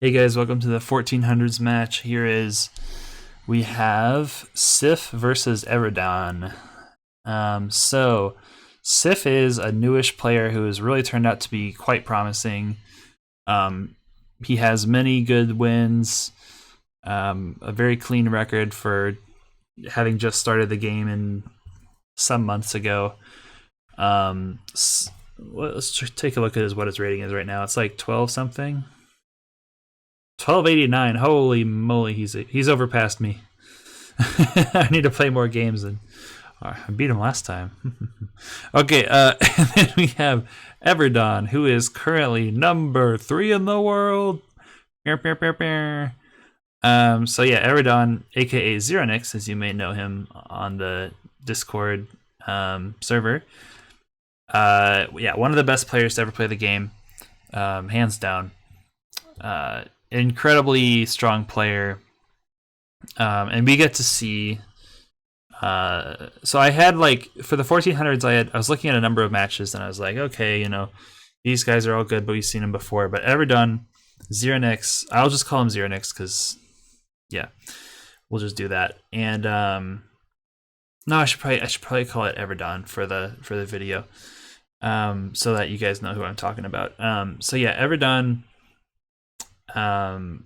Hey guys, welcome to the 1400s match. We have Sif versus Everdon. So Sif is a newish player who has really turned out to be quite promising. He has many good wins, a very clean record for having just started the game in some months ago. Let's take a look at what his rating is right now. It's like 12 something. 1289. Holy moly, he's overpassed me. I need to play more games and I beat him last time. Okay, and then we have Everdon, who is currently number 3 in the world. So yeah, Everdon, aka Zeronix, as you may know him on the Discord server. Yeah, one of the best players to ever play the game, hands down. Incredibly strong player, and we get to see. So I had for the 1400s, I was looking at a number of matches, and I was like, okay, these guys are all good, but we've seen them before. But Everdon, Zeronix, I'll just call him Zeronix because, yeah, we'll just do that. And no, I should probably call it Everdon for the video, so that you guys know who I'm talking about. So yeah, Everdon.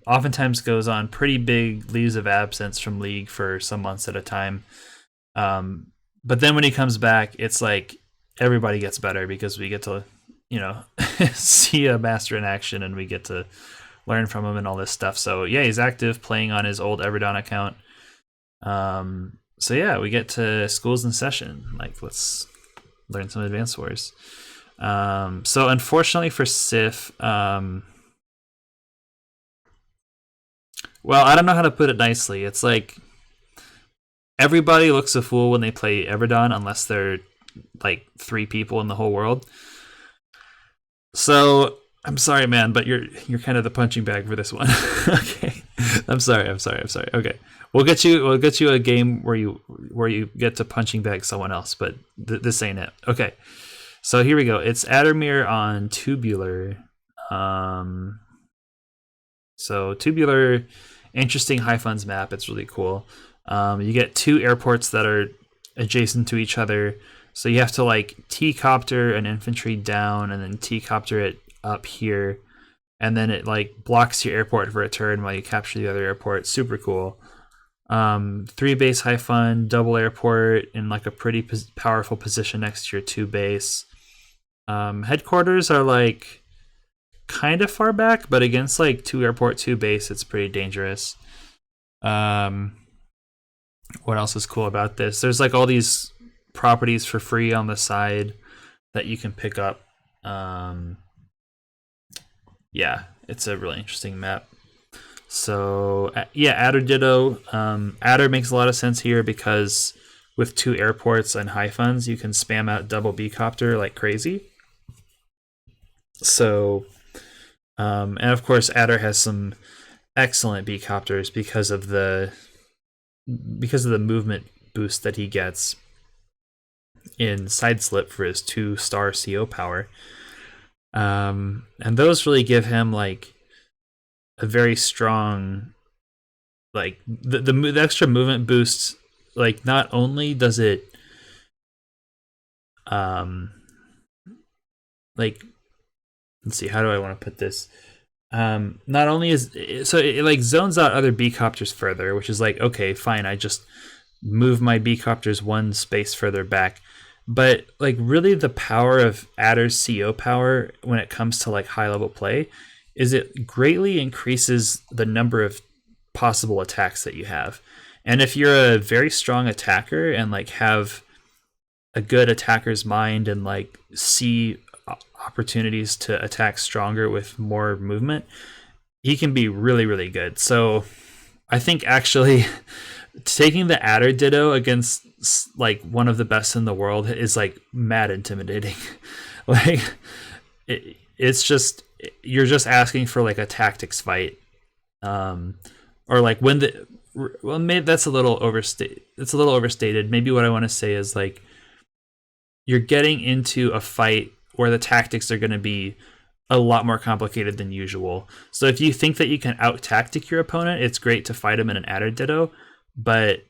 Oftentimes goes on pretty big leaves of absence from League for some months at a time. But then when he comes back, it's like everybody gets better because we get to, see a master in action and we get to learn from him and all this stuff. So yeah, he's active playing on his old Everdon account. So yeah, we get to schools in session. Let's learn some Advanced Wars. So unfortunately for Sif, well, I don't know how to put it nicely. It's like everybody looks a fool when they play Everdon unless they're like 3 people in the whole world. So I'm sorry, man, but you're kind of the punching bag for this one. Okay, I'm sorry. Okay, we'll get you a game where you get to punching bag someone else, but this ain't it. Okay, so here we go. It's Addermere on Tubular. So Tubular, interesting high funds map. It's really cool. You get 2 airports that are adjacent to each other. So you have to T-copter an infantry down and then T-copter it up here. And then it blocks your airport for a turn while you capture the other airport. Super cool. 3 base high fund, double airport in a pretty powerful position next to your 2 base. Headquarters are kind of far back, but against 2 airport 2 base, it's pretty dangerous. What else is cool about this? There's all these properties for free on the side that you can pick up. Yeah, it's a really interesting map. So yeah, Adder Ditto. Adder makes a lot of sense here because with 2 airports and high funds, you can spam out double B-copter like crazy. So and of course, Adder has some excellent B-copters because of the movement boost that he gets in side slip for his 2-star CO power. And those really give him a very strong the extra movement boost. Not only does it let's see, how do I want to put this? Not only it zones out other B-copters further, which is okay, fine, I just move my B-copters 1 space further back. But really the power of Adder's CO power when it comes to high level play is it greatly increases the number of possible attacks that you have. And if you're a very strong attacker and have a good attacker's mind and see opportunities to attack stronger with more movement, he can be really, really good. So I think actually taking the Adder Ditto against one of the best in the world is mad intimidating. It's just, you're just asking for a tactics fight, or when maybe that's a little overstated. It's a little overstated. Maybe what I want to say is you're getting into a fight where the tactics are going to be a lot more complicated than usual. So if you think that you can out tactic your opponent, it's great to fight him in an adder ditto. But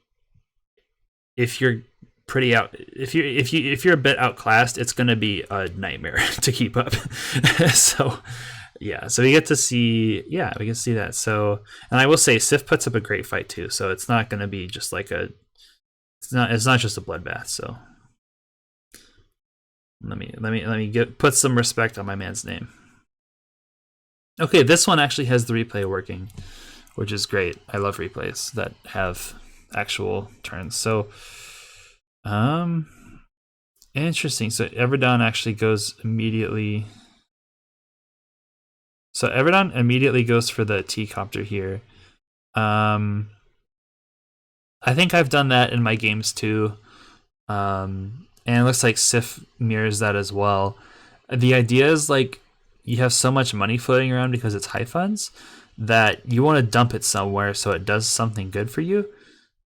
if you're pretty out, if you're a bit outclassed, it's going to be a nightmare to keep up. So yeah, so we get to see, yeah, we can see that. So, and I will say, Sif puts up a great fight too. So it's not going to be just like it's not just a bloodbath. So let me put some respect on my man's name. Okay, this one actually has the replay working, which is great. I love replays that have actual turns. So, interesting. So Everdon actually goes immediately. So Everdon immediately goes for the T-Copter here. I think I've done that in my games too. And it looks like Sif mirrors that as well. The idea is like you have so much money floating around because it's high funds that you want to dump it somewhere so it does something good for you.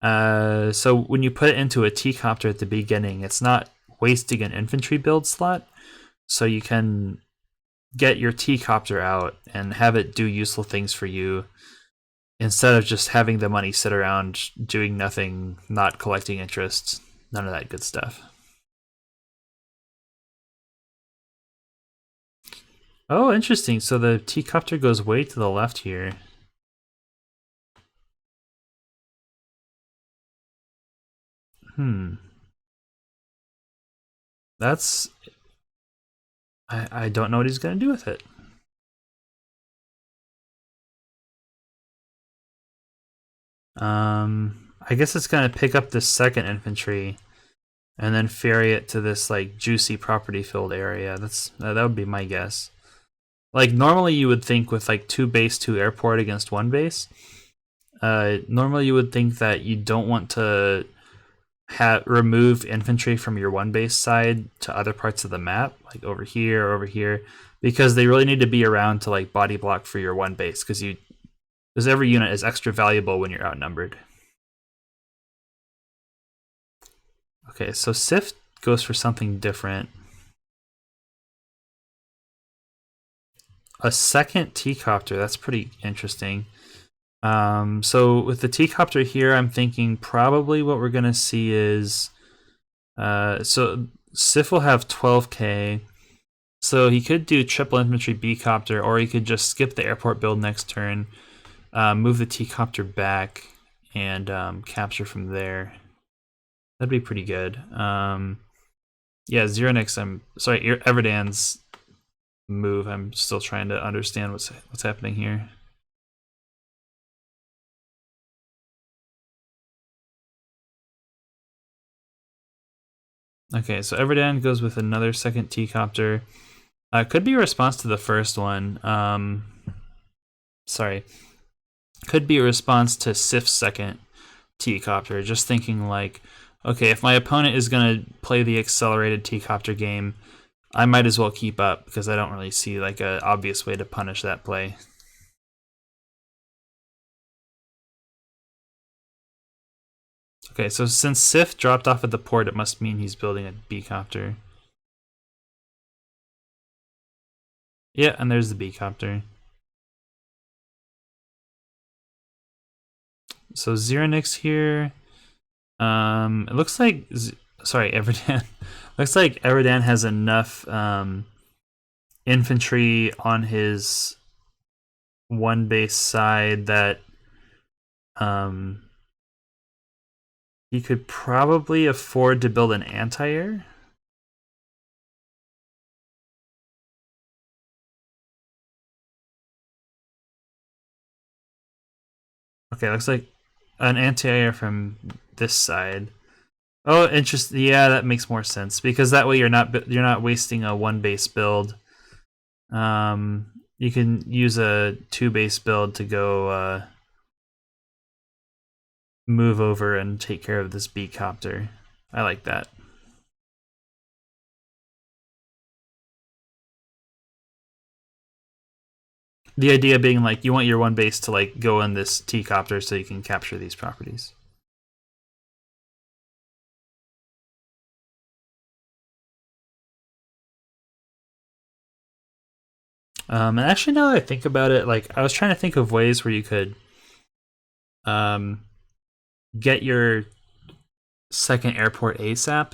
So when you put it into a T-Copter at the beginning, it's not wasting an infantry build slot, so you can get your T-Copter out and have it do useful things for you instead of just having the money sit around doing nothing, not collecting interest, none of that good stuff. Oh, interesting. So the T-Copter goes way to the left here. That's... I don't know what he's going to do with it. I guess it's going to pick up this second infantry and then ferry it to this like juicy property filled area. That would be my guess. Like normally you would think with like 2 base 2 airport against 1 base, normally you would think that you don't want to remove infantry from your 1 base side to other parts of the map, like over here or over here, because they really need to be around to like body block for your 1 base, because every unit is extra valuable when you're outnumbered. Okay, so Sif goes for something different. A second T-Copter, that's pretty interesting. So with the T-Copter here, I'm thinking probably what we're gonna see is, so Sif will have 12k, so he could do triple infantry B-Copter, or he could just skip the airport build next turn, move the T-Copter back, and capture from there. That'd be pretty good. Yeah, Zeronix, I'm sorry, Everdan's move, I'm still trying to understand what's happening here. Okay, so Everdan goes with another second T-Copter. Could be a response to the first one. Sorry. Could be a response to Sif's second T-Copter. Just thinking like, okay, if my opponent is going to play the accelerated T-Copter game, I might as well keep up because I don't really see like an obvious way to punish that play. Okay, so since Sif dropped off at the port, it must mean he's building a B-Copter. Yeah, and there's the B-Copter. So Zeronix here. It looks like, sorry, Everdan. Looks like Everdan has enough infantry on his 1 base side that he could probably afford to build an anti-air. Okay, looks like an anti-air from this side. Oh, interesting. Yeah, that makes more sense because that way you're not wasting a 1 base build. You can use a 2 base build to go move over and take care of this B-Copter. I like that. The idea being like you want your 1 base to like go in this T-Copter so you can capture these properties. And actually, now that I think about it, like I was trying to think of ways where you could um, get your second airport ASAP.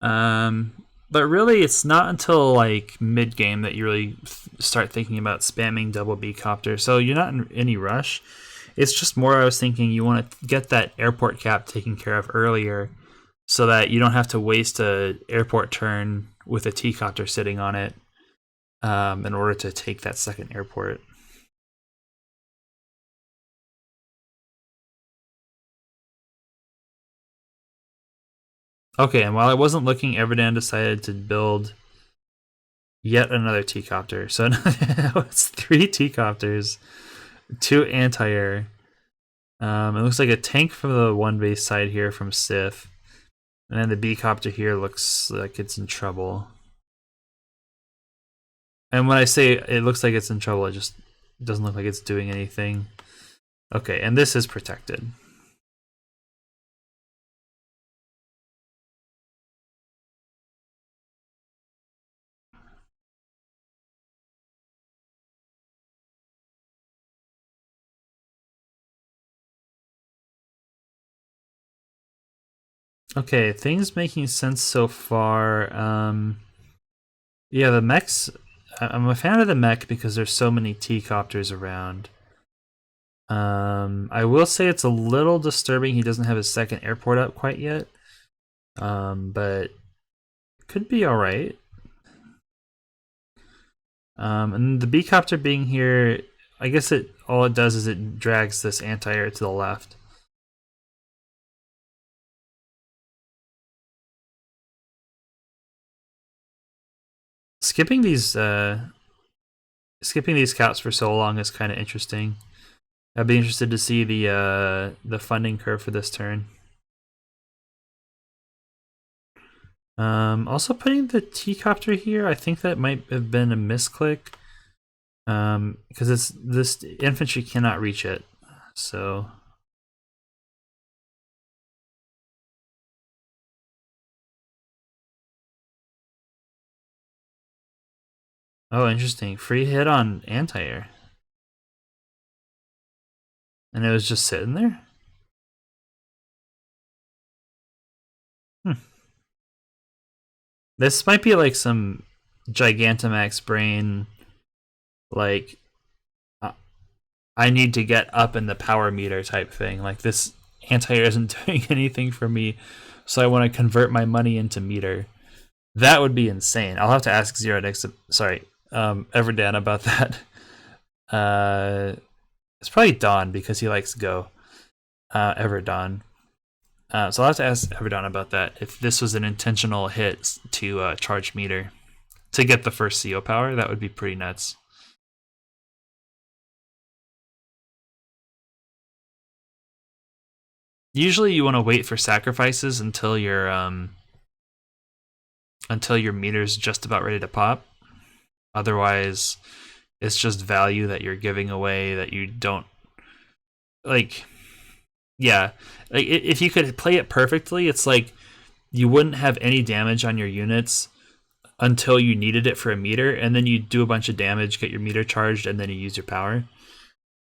Um, but really, it's not until like mid game that you really start thinking about spamming double B copter. So you're not in any rush. It's just more I was thinking you want to get that airport cap taken care of earlier so that you don't have to waste a airport turn with a T copter sitting on it in order to take that second airport. Okay, and while I wasn't looking, Everdan decided to build yet another T copter. So now it's 3 T copters, 2 anti-air. It looks like a tank from the one base side here from Sif. And then the B copter here looks like it's in trouble. And when I say it looks like it's in trouble, it just doesn't look like it's doing anything. Okay, and this is protected. Okay, things making sense so far. Yeah, the mechs. I'm a fan of the mech because there's so many T-copters around. I will say it's a little disturbing he doesn't have his second airport up quite yet. But could be alright. And the B-copter being here, I guess all it does is it drags this anti-air to the left. Skipping these caps for so long is kind of interesting. I'd be interested to see the funding curve for this turn. Also putting the T-copter here, I think that might have been a misclick. Because this infantry cannot reach it. So oh, interesting. Free hit on anti-air. And it was just sitting there? Hmm. This might be like some Gigantamax brain, like, I need to get up in the power meter type thing. Like, this anti-air isn't doing anything for me, so I want to convert my money into meter. That would be insane. I'll have to ask Everdan about that. It's probably Dawn because he likes Go. Everdon. So I'll have to ask Everdon about that. If this was an intentional hit to charge meter to get the first CO power, that would be pretty nuts. Usually, you want to wait for sacrifices until your meter's just about ready to pop. Otherwise, it's just value that you're giving away that you don't like. Yeah, like if you could play it perfectly, it's like you wouldn't have any damage on your units until you needed it for a meter, and then you do a bunch of damage, get your meter charged, and then you use your power.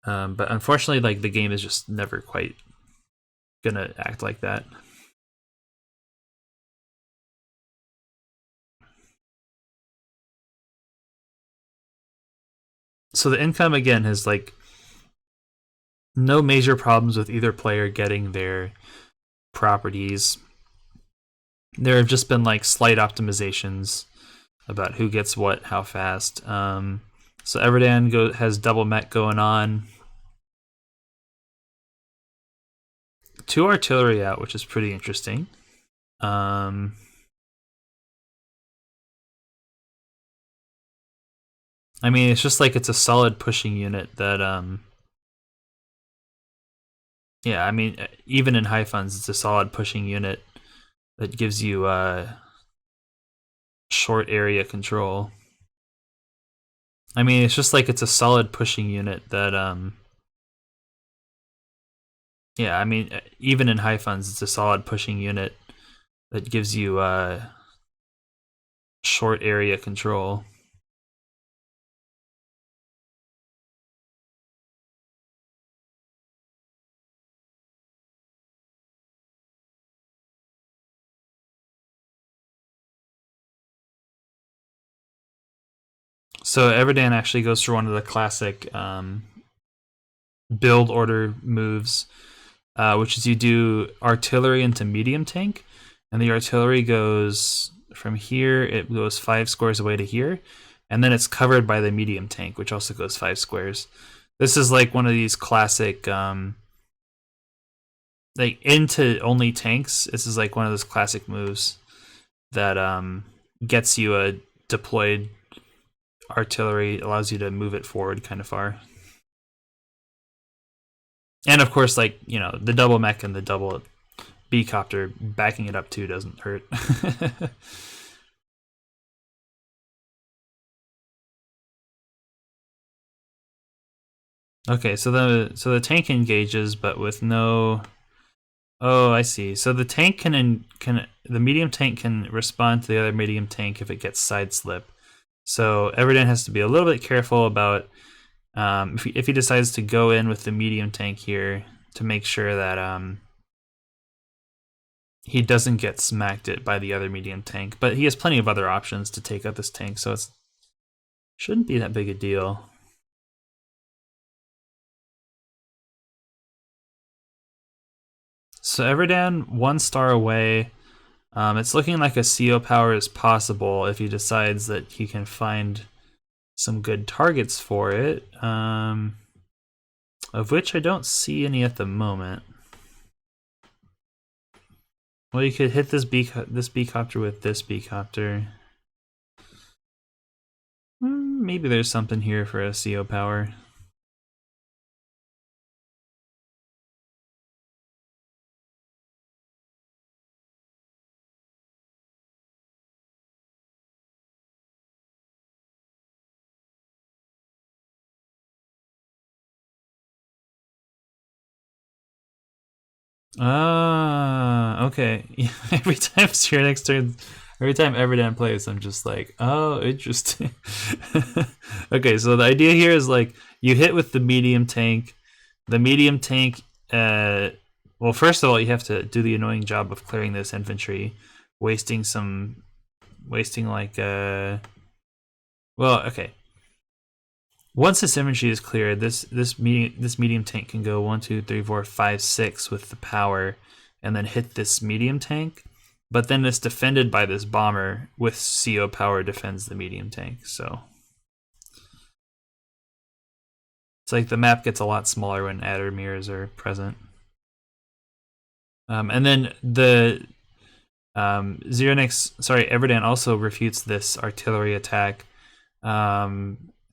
But unfortunately, like the game is just never quite gonna act like that. So the income again has like no major problems with either player getting their properties. There have just been like slight optimizations about who gets what, how fast. So Everdan has double mech going on. 2 artillery out, which is pretty interesting. I mean, it's just like it's a solid pushing unit that yeah, I mean, even in high funds, it's a solid pushing unit that gives you short area control. I mean, it's just like it's a solid pushing unit that yeah, I mean, even in high funds, it's a solid pushing unit that gives you short area control. So Everdan actually goes for one of the classic build order moves, which is you do artillery into medium tank, and the artillery goes from here, it goes 5 squares away to here, and then it's covered by the medium tank, which also goes 5 squares. This is like one of these classic, like into only tanks. This is like one of those classic moves that gets you a deployed artillery, allows you to move it forward kind of far. And of course, like, you know, the double mech and the double B-copter backing it up too doesn't hurt. Okay, so the tank engages, but with no. Oh, I see. So the tank the medium tank can respond to the other medium tank if it gets side slip. So Everdan has to be a little bit careful about if he decides to go in with the medium tank here to make sure that he doesn't get smacked it by the other medium tank. But he has plenty of other options to take out this tank, so it shouldn't be that big a deal. So Everdan, 1 star away. It's looking like a CO power is possible if he decides that he can find some good targets for it, of which I don't see any at the moment. Well, you could hit this B-copter with this B-copter. Maybe there's something here for a CO power. Ah, okay. Every time Everdan plays, I'm just like, oh, interesting. Okay, so the idea here is like you hit with the medium tank. The medium tank, well, first of all, you have to do the annoying job of clearing this infantry, wasting like, well, okay. Once this infantry is cleared, this medium tank can go 1, 2, 3, 4, 5, 6 with the power, and then hit this medium tank. But then it's defended by this bomber with CO power defends the medium tank. So it's like the map gets a lot smaller when Addermirs are present. And then the Everdan also refutes this artillery attack.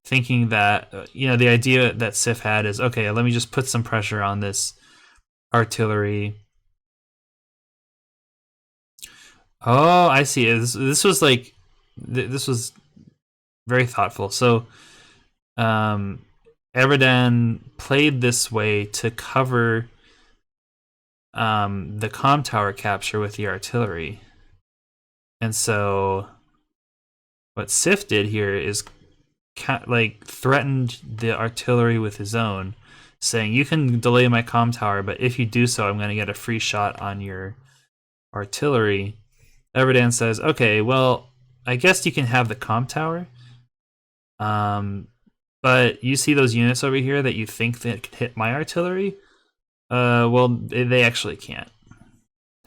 Thinking that, the idea that Sif had is, okay, let me just put some pressure on this artillery. Oh, I see. This was like, this was very thoughtful. So, Everdan played this way to cover the comm tower capture with the artillery. And so, what Sif did here is threatened the artillery with his own, saying, you can delay my comm tower, but if you do so, I'm going to get a free shot on your artillery. Everdan says, okay, well, I guess you can have the comm tower, but you see those units over here that you think that can hit my artillery? Well, they actually can't.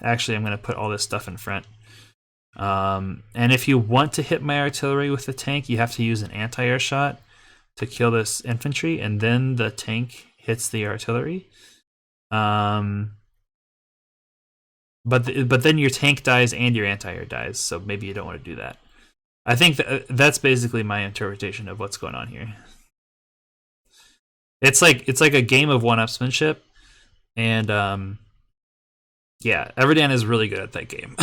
Actually, I'm going to put all this stuff in front. And if you want to hit my artillery with the tank, you have to use an anti-air shot to kill this infantry, and then the tank hits the artillery. But then your tank dies and your anti-air dies, so maybe you don't want to do that. I think that's basically my interpretation of what's going on here. It's like a game of one-upsmanship, and yeah, Everdan is really good at that game.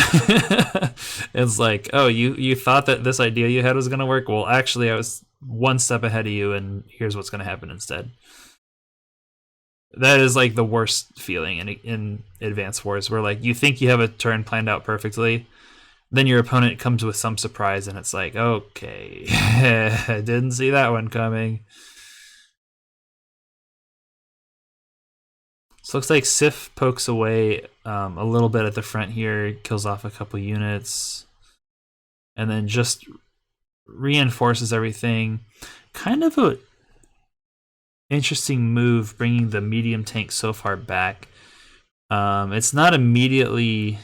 It's like, oh, you thought that this idea you had was going to work? Well, actually, I was 1 step ahead of you, and here's what's going to happen instead. That is like the worst feeling in Advanced Wars, where like you think you have a turn planned out perfectly, then your opponent comes with some surprise, and it's like, okay, I didn't see that one coming. So it looks like Sif pokes away a little bit at the front here, kills off a couple units, and then just reinforces everything. Kind of a interesting move bringing the medium tank so far back. It's not immediately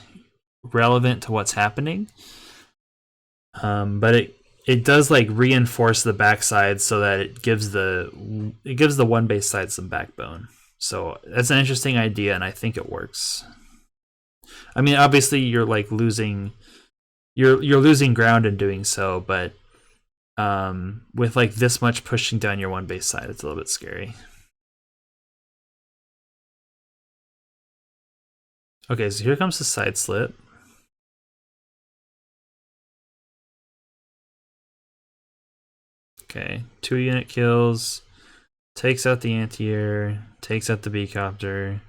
relevant to what's happening, but it does like reinforce the backside so that it gives the one base side some backbone. So that's an interesting idea, and I think it works. I mean, obviously you're like losing you're losing ground in doing so, but with like this much pushing down your one base side, it's a little bit scary. Okay, so here comes the side slip. Okay, 2 unit kills, takes out the anti-air, takes out the B-copter,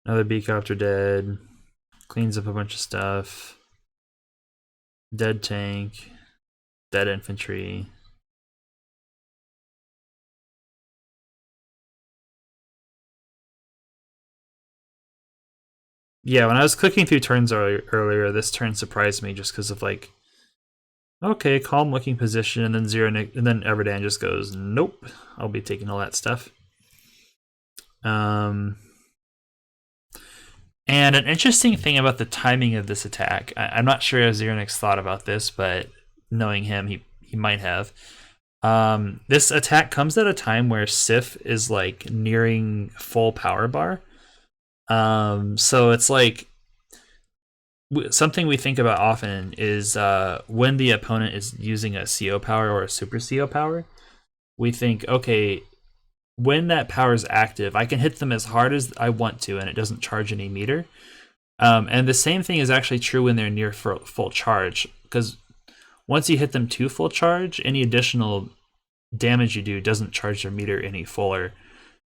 another B-copter dead, cleans up a bunch of stuff, dead tank, dead infantry. Yeah, when I was clicking through turns earlier, this turn surprised me just because of like, okay, calm looking position, and then and then Everdan just goes, nope, I'll be taking all that stuff. And an interesting thing about the timing of this attack, I'm not sure if Zeronix thought about this, but knowing him, he might have. This attack comes at a time where Sif is like nearing full power bar. So it's like something we think about often is when the opponent is using a CO power or a super CO power, we think, okay, when that power is active, I can hit them as hard as I want to, and it doesn't charge any meter. And the same thing is actually true when they're near full charge, because once you hit them to full charge, any additional damage you do doesn't charge their meter any fuller.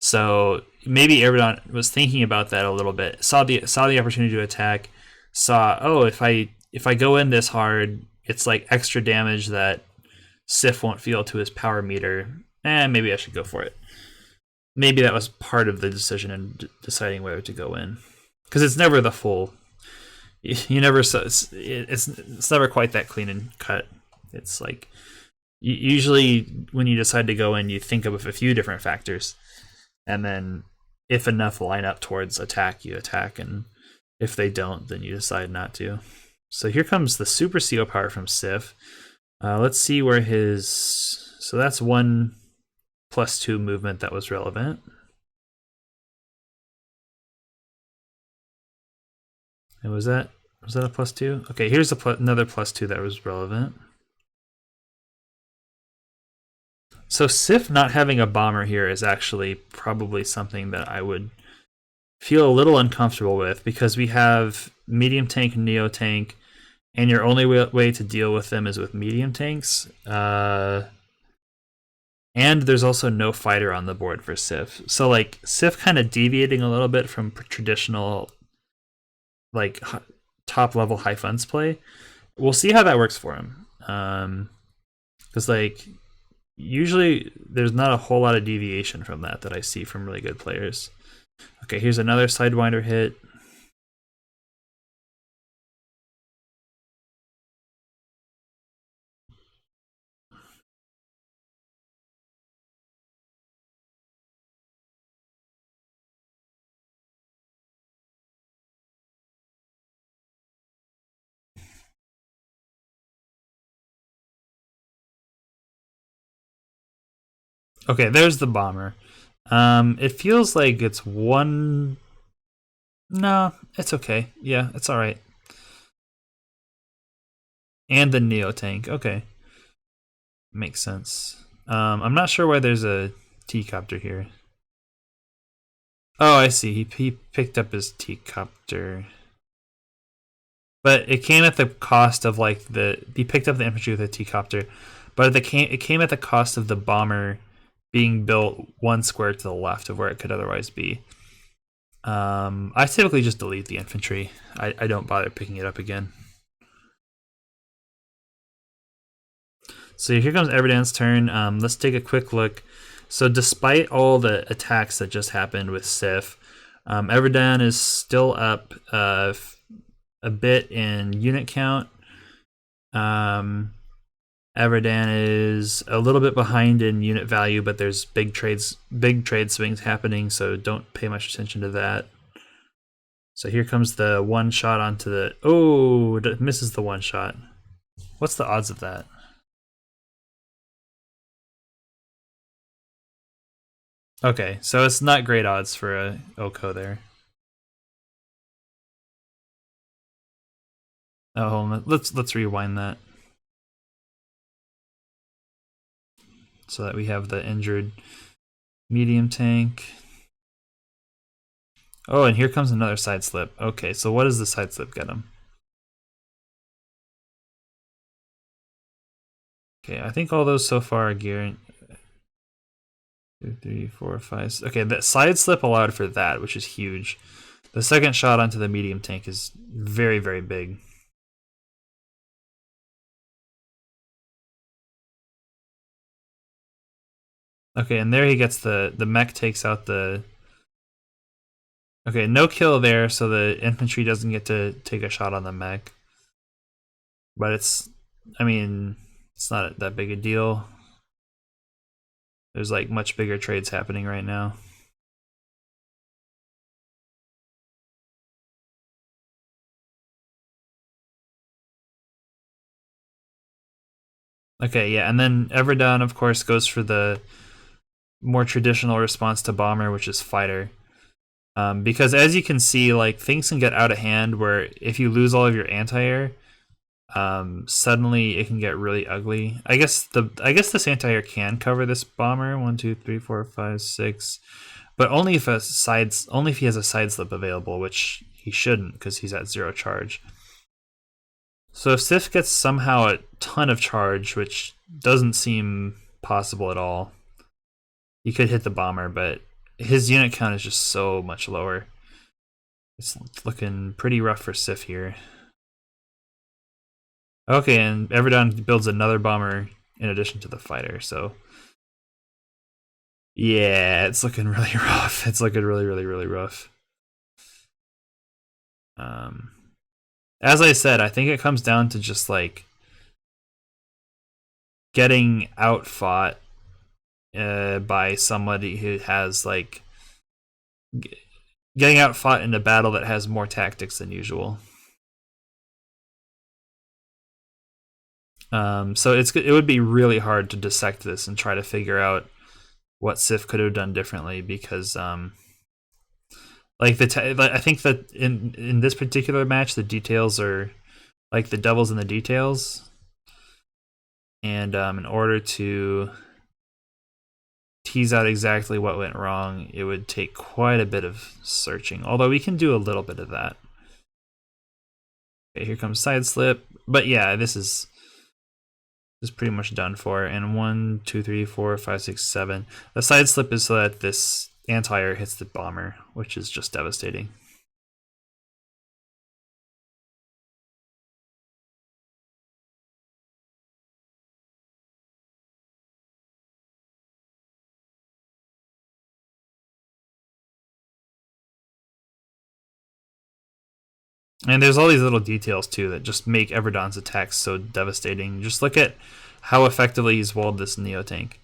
So maybe Abaddon was thinking about that a little bit, saw the opportunity to attack, saw, oh, if I go in this hard, it's like extra damage that Sif won't feel to his power meter. Maybe I should go for it. Maybe that was part of the decision in deciding whether to go in, because it's never the full. You never it's never quite that clean and cut. It's like usually when you decide to go in, you think of a few different factors, and then if enough line up towards attack, you attack, and if they don't, then you decide not to. So here comes the super CO power from Sif. Let's see where his. So that's 1+2 movement that was relevant. And was that a +2? Okay, here's another +2 that was relevant. So Sif not having a bomber here is actually probably something that I would feel a little uncomfortable with, because we have medium tank, neo tank, and your only way to deal with them is with medium tanks. And there's also no fighter on the board for Sif. So like Sif kind of deviating a little bit from traditional like top level high funds play. We'll see how that works for him. Because like usually there's not a whole lot of deviation from that I see from really good players. Okay, here's another Sidewinder hit. Okay, there's the bomber. It feels like it's one. No, it's okay. Yeah, it's all right. And the neo tank. Okay, makes sense. I'm not sure why there's a T-copter here. Oh, I see. He picked up his T-copter, but it came at the cost of like he picked up the infantry with a T-copter, but it came at the cost of the bomber being built one square to the left of where it could otherwise be. I typically just delete the infantry. I don't bother picking it up again. So here comes Everdan's turn. Let's take a quick look. So despite all the attacks that just happened with Sif, Everdan is still up a bit in unit count. Everdan is a little bit behind in unit value, but there's big trade swings happening, so don't pay much attention to that. So here comes the one shot onto the... Oh, it misses the one shot. What's the odds of that? Okay, so it's not great odds for a Oko there. Oh, hold on. Let's rewind that. So that we have the injured medium tank. Oh, and here comes another side slip. Okay, so what does the side slip get him? Okay, I think all those so far are gearing. 2, 3, 4, 5. Okay, that side slip allowed for that, which is huge. The second shot onto the medium tank is very, very big. Okay, and there he gets the mech takes out the... Okay, no kill there, so the infantry doesn't get to take a shot on the mech. But it's... I mean, it's not that big a deal. There's like much bigger trades happening right now. Okay, yeah, and then Everdon, of course, goes for the more traditional response to Bomber, which is Fighter. Because as you can see, like things can get out of hand where if you lose all of your anti-air, suddenly it can get really ugly. I guess this anti-air can cover this Bomber. 1, 2, 3, 4, 5, 6, but only if he has a side slip available, which he shouldn't because he's at 0 charge. So if Sif gets somehow a ton of charge, which doesn't seem possible at all, he could hit the Bomber, but his unit count is just so much lower. It's looking pretty rough for Sif here. Okay, and Everdon builds another Bomber in addition to the Fighter, so... Yeah, it's looking really rough. It's looking really, really, really rough. As I said, I think it comes down to just like getting outfought by somebody who has like getting outfought in a battle that has more tactics than usual. So it would be really hard to dissect this and try to figure out what Sif could have done differently because like I think that in this particular match the details are like the devil's in the details, and in order to tease out exactly what went wrong, it would take quite a bit of searching. Although we can do a little bit of that. Okay, here comes side slip, but yeah, this is pretty much done for. And 1, 2, 3, 4, 5, 6, 7. The side slip is so that this anti-air hits the Bomber, which is just devastating. And there's all these little details too that just make Everdon's attacks so devastating. Just look at how effectively he's walled this Neo tank.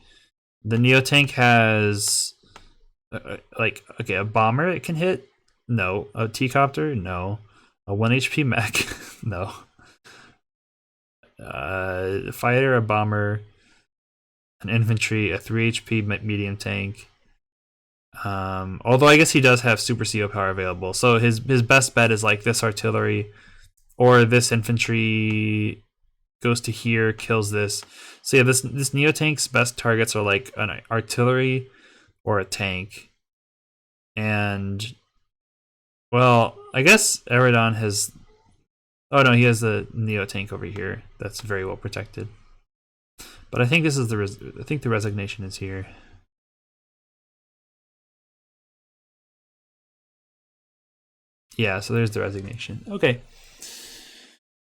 The Neo tank has like a Bomber it can hit, no. A T-copter, no. A 1 HP mech, no. A fighter, a Bomber, an infantry, a 3 HP medium tank. Although I guess he does have super CO power available, so his best bet is like this artillery, or this infantry goes to here, kills this. So yeah, this Neo tank's best targets are like an artillery or a tank. And well, I guess Eridon has... Oh no, he has the Neo tank over here that's very well protected. But I think this is I think the resignation is here. Yeah, so there's the resignation. Okay.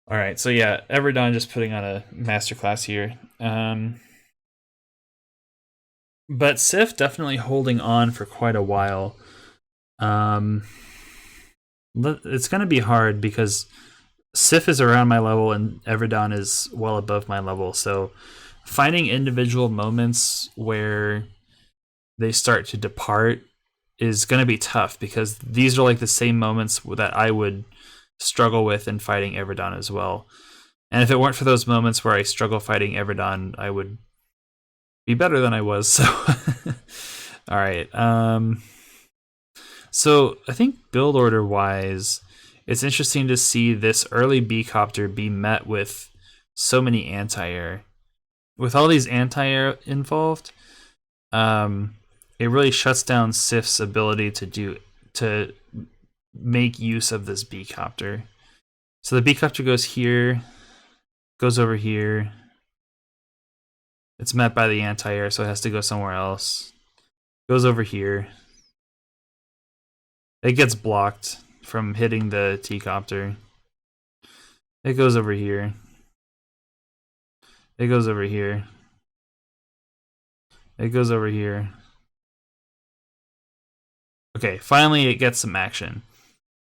All right, so yeah, Everdon just putting on a masterclass here. But Sif definitely holding on for quite a while. It's going to be hard because Sif is around my level and Everdon is well above my level. So finding individual moments where they start to depart is going to be tough because these are like the same moments that I would struggle with in fighting Everdon as well. And if it weren't for those moments where I struggle fighting Everdon, I would be better than I was. So, all right. So I think build order wise, it's interesting to see this early B copter be met with so many anti-air. With all these anti-air involved, it really shuts down Sif's ability to make use of this B copter. So the B copter goes here, goes over here. It's met by the anti-air, so it has to go somewhere else. Goes over here. It gets blocked from hitting the T-copter. It goes over here. It goes over here. It goes over here. Okay, finally it gets some action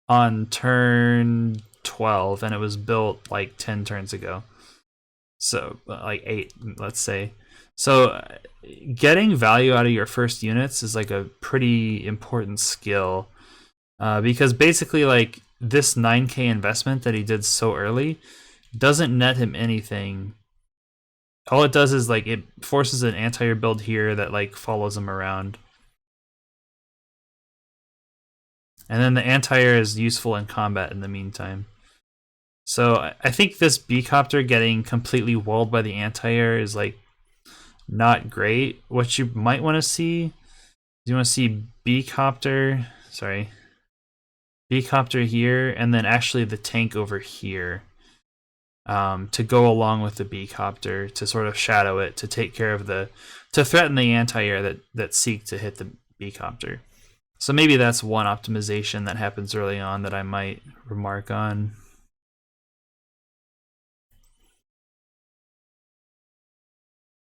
on turn 12, and it was built like 10 turns ago. So, like 8, let's say. So, getting value out of your first units is like a pretty important skill. Because basically, like, this 9k investment that he did so early doesn't net him anything. All it does is, like, it forces an anti-air build here that, like, follows him around. And then the anti-air is useful in combat in the meantime. So I think this B-copter getting completely walled by the anti-air is, like, not great. What you might want to see, you want to see B-copter here, and then actually the tank over here to go along with the B-copter to sort of shadow it, to take care of to threaten the anti-air that seek to hit the B-copter. So maybe that's one optimization that happens early on that I might remark on.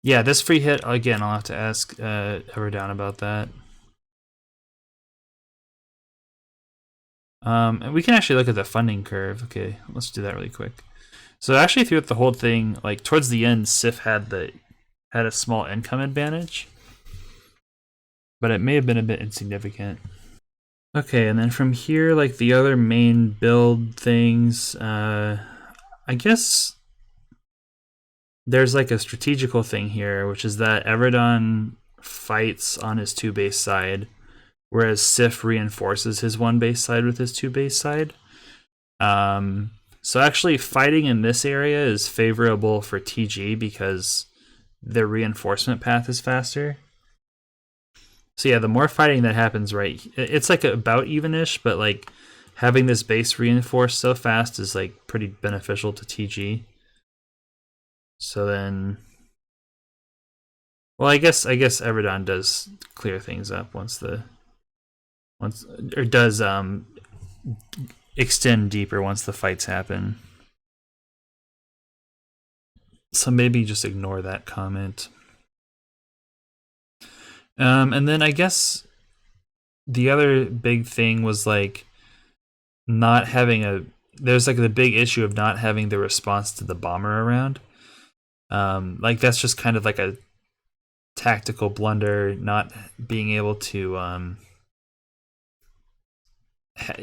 Yeah, this free hit, again, I'll have to ask Everdown about that. And we can actually look at the funding curve. Okay, let's do that really quick. So actually throughout the whole thing, like towards the end, Sif had a small income advantage, but it may have been a bit insignificant. Okay, and then from here, like the other main build things, I guess there's like a strategical thing here, which is that Everdon fights on his 2 base side, whereas Sif reinforces his 1 base side with his 2 base side. So actually fighting in this area is favorable for TG because the reinforcement path is faster. So yeah, the more fighting that happens, right, it's like about even-ish, but like having this base reinforced so fast is like pretty beneficial to TG. So then, well, I guess Everdon does clear things up does extend deeper once the fights happen. So maybe just ignore that comment. And then I guess the other big thing was like not having there's like the big issue of not having the response to the bomber around. Like that's just kind of like a tactical blunder, not being able to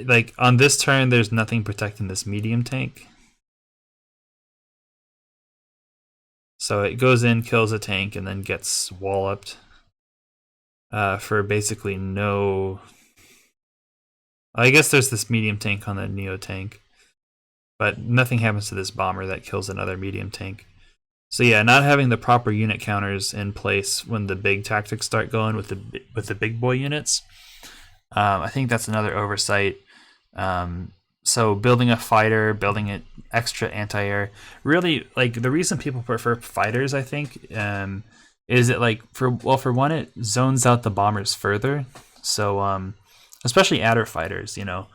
like on this turn there's nothing protecting this medium tank. So it goes in, kills a tank, and then gets walloped for basically no. I guess there's this medium tank on the Neo tank, but nothing happens to this bomber that kills another medium tank. So yeah, not having the proper unit counters in place when the big tactics start going with the big boy units, I think that's another oversight. So building a fighter, building an extra anti-air, really like the reason people prefer fighters, I think, is it like for one it zones out the bombers further. So especially adder fighters, you know,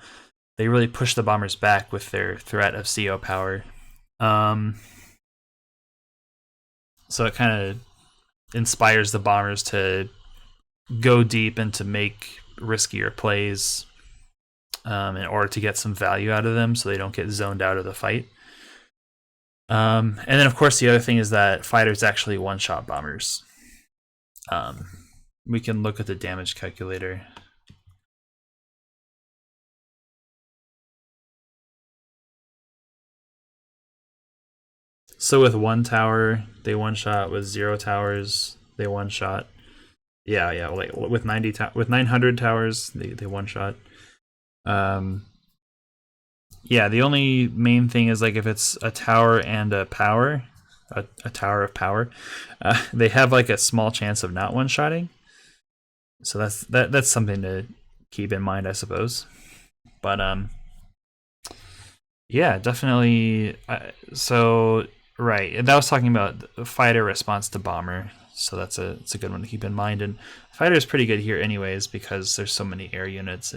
they really push the bombers back with their threat of CO power. So it kind of inspires the bombers to go deep and to make riskier plays. in order to get some value out of them so they don't get zoned out of the fight. And then, of course, the other thing is that fighters actually one-shot bombers. We can look at the damage calculator. So with 1 tower, they one-shot. With 0 towers, they one-shot. Yeah, like with 900 towers, they one-shot. Yeah, the only main thing is like if it's a tower and a power, a tower of power, they have like a small chance of not one-shotting. So that's something to keep in mind, I suppose. But yeah, definitely. So right, that was talking about fighter response to bomber. So it's a good one to keep in mind. And fighter is pretty good here, anyways, because there's so many air units.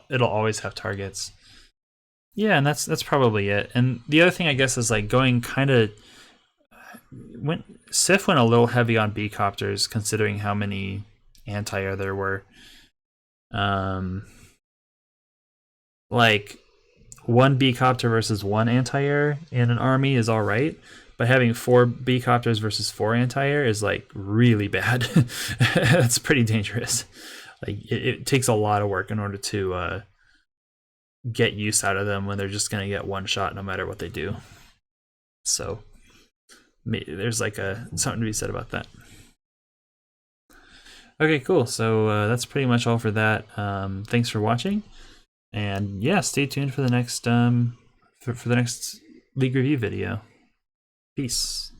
It'll always have targets. Yeah, and that's probably it. And the other thing I guess is like going kind of Sif went a little heavy on B copters considering how many anti-air there were. Like 1 B copter versus 1 anti-air in an army is all right, but having 4 B copters versus 4 anti-air is like really bad. That's pretty dangerous. Like it takes a lot of work in order to get use out of them when they're just gonna get one shot no matter what they do. So there's like something to be said about that. Okay, cool. So that's pretty much all for that. Thanks for watching, and yeah, stay tuned for the next for the next league review video. Peace.